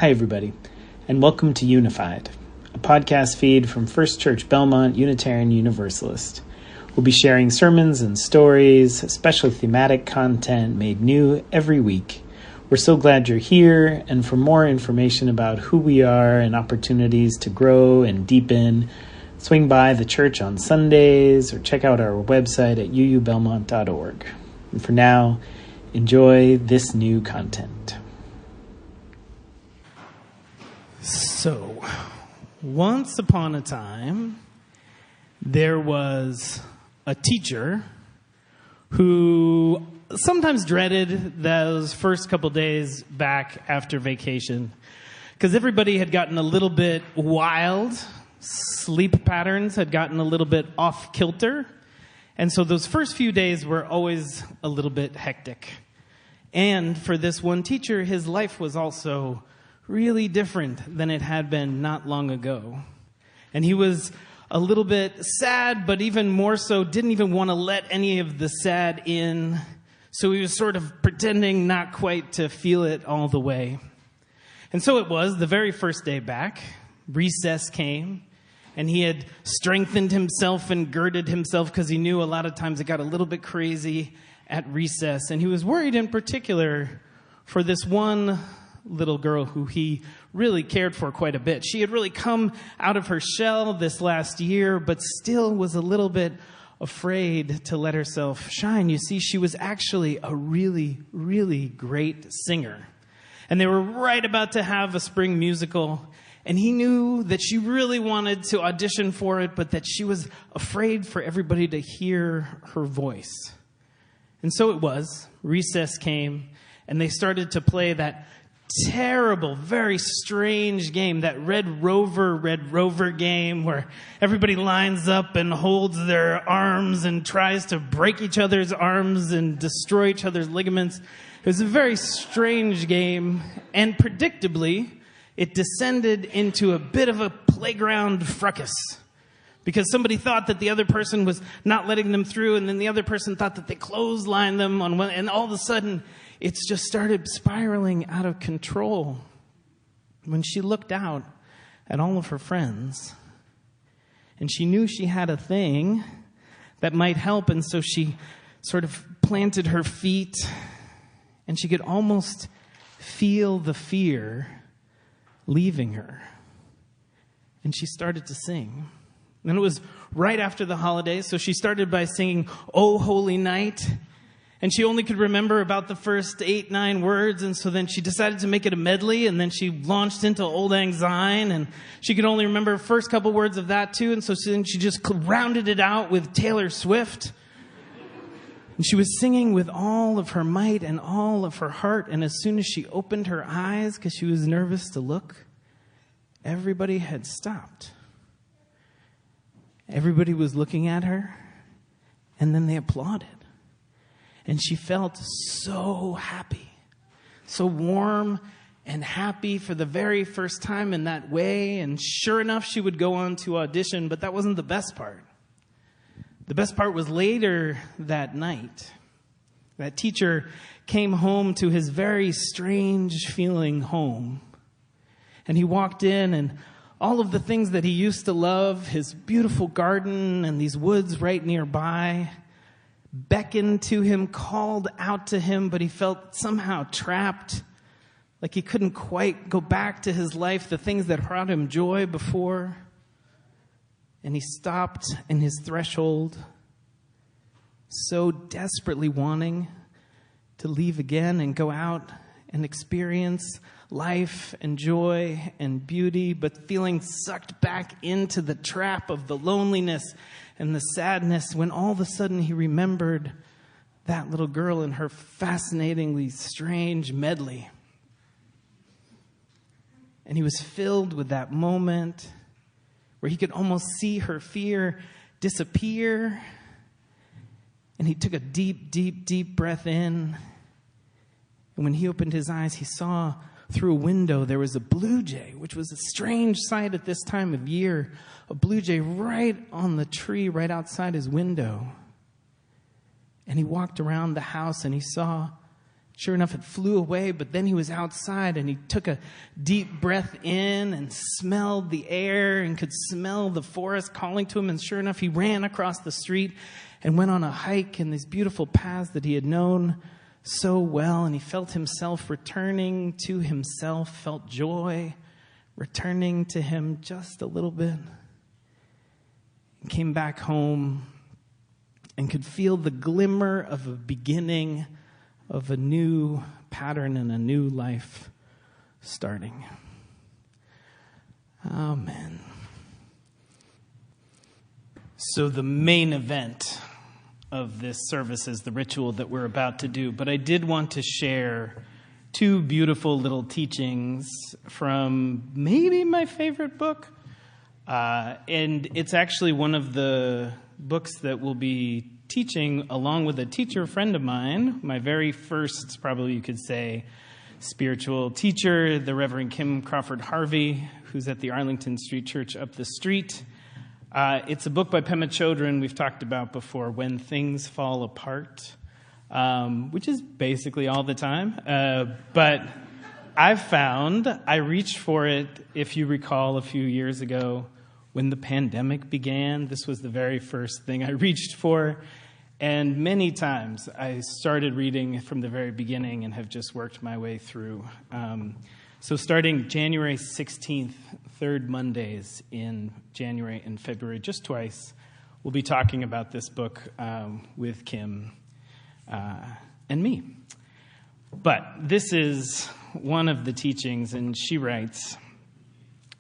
Hi, everybody, and welcome to Unified, a podcast feed from First Church Belmont Unitarian Universalist. We'll be sharing sermons and stories, especially thematic content made new every week. We're so glad you're here, and for more information about who we are and opportunities to grow and deepen, swing by the church on Sundays or check out our website at uubelmont.org. And for now, enjoy this new content. So, once upon a time, there was a teacher who sometimes dreaded those first couple days back after vacation because everybody had gotten a little bit wild, sleep patterns had gotten a little bit off kilter, and so those first few days were always a little bit hectic. And for this one teacher, his life was also really different than it had been not long ago. And he was a little bit sad, but even more so, didn't even want to let any of the sad in. So he was sort of pretending not quite to feel it all the way. And so it was, the very first day back, recess came, and he had strengthened himself and girded himself because he knew a lot of times it got a little bit crazy at recess. And he was worried in particular for this one little girl who he really cared for quite a bit. She had really come out of her shell this last year, but still was a little bit afraid to let herself shine. You see, she was actually a really, really great singer. And they were right about to have a spring musical, and he knew that she really wanted to audition for it, but that she was afraid for everybody to hear her voice. And so it was. Recess came, and they started to play that terrible, very strange game, that Red Rover game where everybody lines up and holds their arms and tries to break each other's arms and destroy each other's ligaments. It was a very strange game, and predictably, it descended into a bit of a playground fracas because somebody thought that the other person was not letting them through, and then the other person thought that they clotheslined them on one, and all of a sudden, it's just started spiraling out of control. When she looked out at all of her friends, and she knew she had a thing that might help, and so she sort of planted her feet, and she could almost feel the fear leaving her. And she started to sing. And it was right after the holidays, so she started by singing, "O Holy Night." And she only could remember about the first 8-9 words, and so then she decided to make it a medley, and then she launched into Old Lang Syne, and she could only remember the first couple words of that too, and so then she just rounded it out with Taylor Swift. And she was singing with all of her might and all of her heart, and as soon as she opened her eyes, because she was nervous to look, everybody had stopped. Everybody was looking at her, and then they applauded. And she felt so happy, so warm and happy for the very first time in that way. And sure enough, she would go on to audition, but that wasn't the best part. The best part was later that night. That teacher came home to his very strange feeling home. And he walked in, and all of the things that he used to love, his beautiful garden and these woods right nearby, beckoned to him, called out to him, but he felt somehow trapped, like he couldn't quite go back to his life, the things that brought him joy before. And he stopped in his threshold, so desperately wanting to leave again and go out and experience life and joy and beauty, but feeling sucked back into the trap of the loneliness and the sadness, when all of a sudden he remembered that little girl and her fascinatingly strange medley. And he was filled with that moment where he could almost see her fear disappear. And he took a deep, deep, deep breath in. And when he opened his eyes, he saw through a window there was a blue jay, which was a strange sight at this time of year. A blue jay right on the tree right outside his window. And he walked around the house and he saw Sure enough, it flew away, but then he was outside and he took a deep breath in and smelled the air and could smell the forest calling to him. And sure enough, he ran across the street and went on a hike in these beautiful paths that he had known so well. And he felt himself returning to himself, felt joy returning to him just a little bit. He came back home and could feel the glimmer of a beginning of a new pattern and a new life starting. Amen. So the main event of this service is the ritual that we're about to do, but I did want to share two beautiful little teachings from maybe my favorite book. And it's actually one of the books that we'll be teaching along with a teacher friend of mine, my very first, probably you could say, spiritual teacher, the Reverend Kim Crawford Harvey, who's at the Arlington Street Church up the street. It's a book by Pema Chodron we've talked about before, When Things Fall Apart, which is basically all the time. But I've found, I reached for it, if you recall, a few years ago when the pandemic began. This was the very first thing I reached for. And many times I started reading from the very beginning and have just worked my way through. So starting January 16th, third Mondays in January and February, just twice, we'll be talking about this book with Kim and me. But this is one of the teachings, and she writes,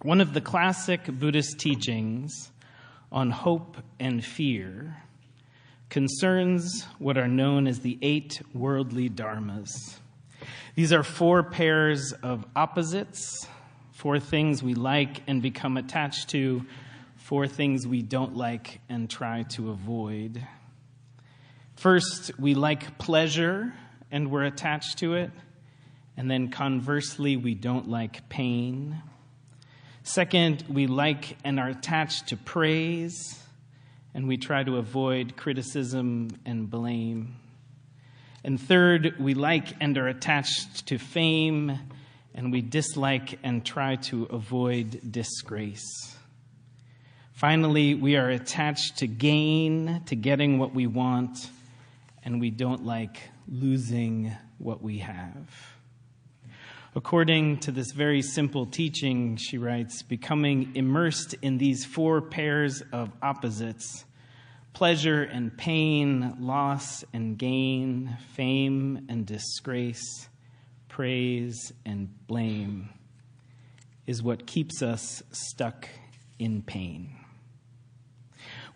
one of the classic Buddhist teachings on hope and fear concerns what are known as the 8 worldly dharmas. These are 4 pairs of opposites, 4 things we like and become attached to, 4 things we don't like and try to avoid. First, we like pleasure and we're attached to it. And then conversely, we don't like pain. Second, we like and are attached to praise, and we try to avoid criticism and blame. And third, we like and are attached to fame, and we dislike and try to avoid disgrace. Finally, we are attached to gain, to getting what we want, and we don't like losing what we have. According to this very simple teaching, she writes, becoming immersed in these 4 pairs of opposites, pleasure and pain, loss and gain, fame and disgrace, praise and blame, is what keeps us stuck in pain.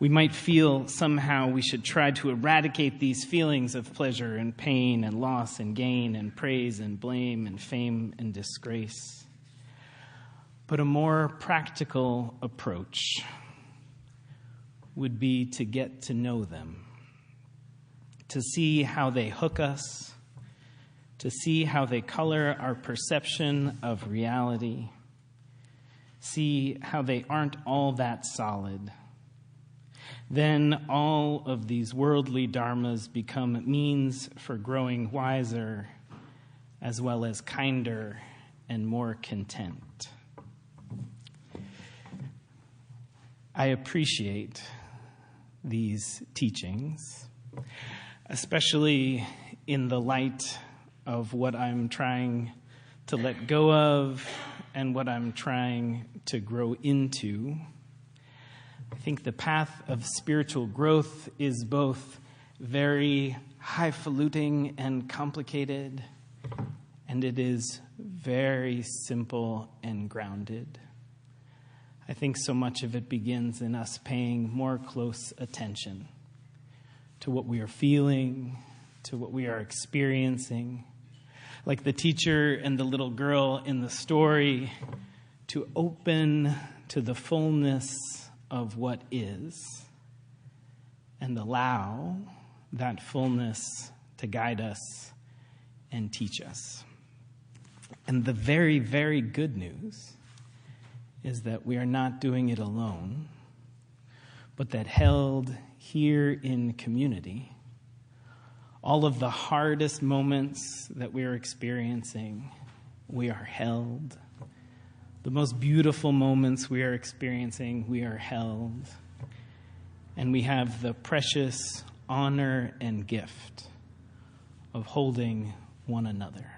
We might feel somehow we should try to eradicate these feelings of pleasure and pain and loss and gain and praise and blame and fame and disgrace. But a more practical approach would be to get to know them, to see how they hook us, to see how they color our perception of reality, see how they aren't all that solid. Then all of these worldly dharmas become means for growing wiser, as well as kinder and more content. I appreciate these teachings, especially in the light of what I'm trying to let go of and what I'm trying to grow into. I think the path of spiritual growth is both very highfalutin and complicated, and it is very simple and grounded. I think so much of it begins in us paying more close attention to what we are feeling, to what we are experiencing. Like the teacher and the little girl in the story, to open to the fullness of what is and allow that fullness to guide us and teach us. And the very, very good news is that we are not doing it alone, but that held here in community, all of the hardest moments that we are experiencing, we are held. The most beautiful moments we are experiencing, we are held. And we have the precious honor and gift of holding one another.